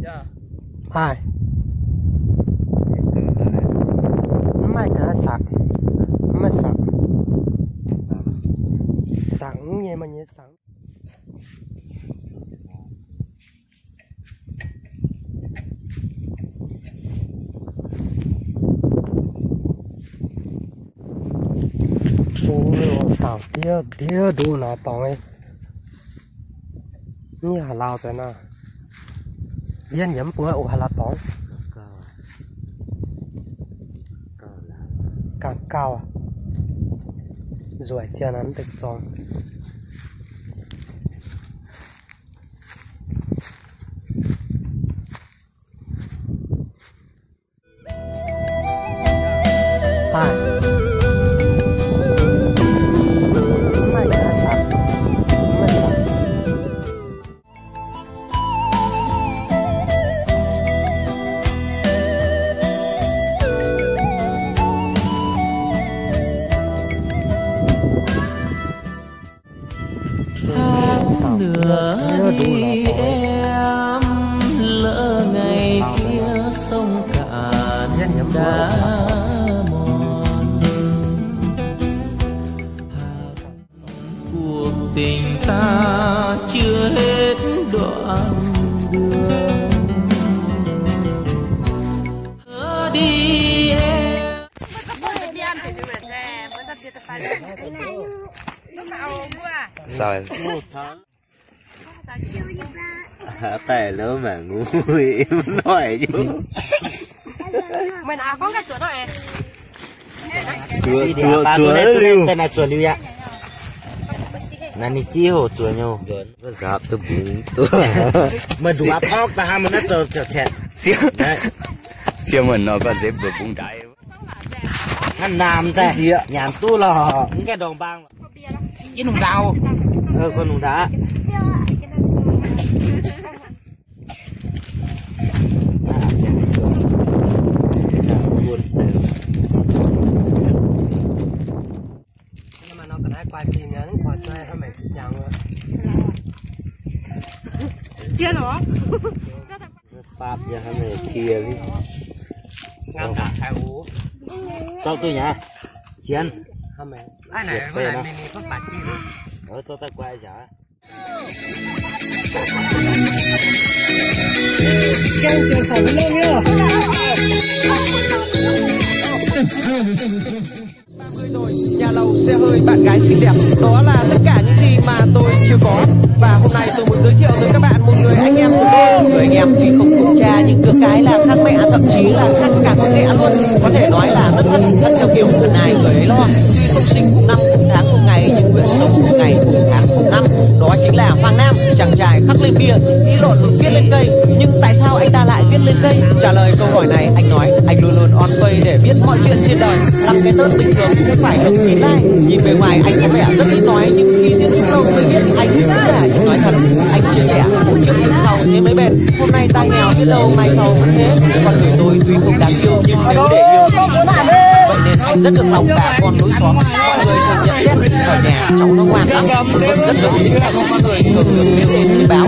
Dạ. Ai? Mai cả sạc. Mai sạc. Sẵn như mà nhớ sẵn. Tao tía đủ nó tao ấy như hà lao rồi nè viên nhắm bữa ô hà lao tao càng cao à rồi chia nắn được tròn nửa đi em lỡ ngày kia sông cạn đã mòn cuộc tình ta chưa hết đoạn đường đi em. Sao tại lỡ mà ngu em nói chứ mình à có cái chuột đó em chuột lưu tên là chuột lưu ạ nani xí hồ chuột nhau gặp tôi bún mà đủ áp óc ta ham nó chờ chẹt siêu mình nó còn dễ bự bún trái anh làm ra nhàn tu là những cái đồng bang với nùng đào con nùng đá nhưng mà nó còn hai quay thì nhớ quay chơi hay mày chẳng chưa nữa pháp giờ hay mày chia đi ngang cả hai ú cho tôi nhá chiến hay mày ai này cái này mini có phải gì nữa cho ta quay chả Hãy subscribe cho kênh Ghiền Mì Gõ rồi, nhà lầu, xe hơi, bạn gái xinh đẹp. Đó là tất cả những gì mà tôi chưa có. Và hôm nay tôi muốn giới thiệu tới các bạn một người anh em của tôi. Người anh em thì không cùng cha nhưng được cái là khác mẹ, thậm chí là khác cả con mẹ luôn. Có thể nói là rất theo kiểu lần này người ấy lo. Tuy không sinh cùng năm, cùng tháng, cùng ngày nhưng nguyện sống cùng ngày, cùng tháng, cùng năm. Đó chính là Hoàng Nam, chàng trai khắc lên bia, ý lộn viết lên cây. Nhưng tại sao anh ta lại viết lên cây? Trả lời câu hỏi này anh nói anh luôn luôn on face để biết mọi chuyện trên đời. Làm cái tớt bình thường không phải được nhìn lại. Nhìn bề ngoài anh có vẻ rất ít nói nhưng khi tiếp xúc lâu mới biết anh rất là nói thật. Anh chia sẻ một chiếc trước sau thế mới bền. Hôm nay tai nghèo biết đâu mai sau vẫn thế. Con người tôi tuy không đáng yêu nhưng nếu để yêu thì vẫn chẳng. Vậy nên anh rất được lòng cả con lối xóm. Mọi người thường nhận xét ở nhà cháu nó ngoan lắm, vẫn rất giống những con người thường được nêu lên trên báo.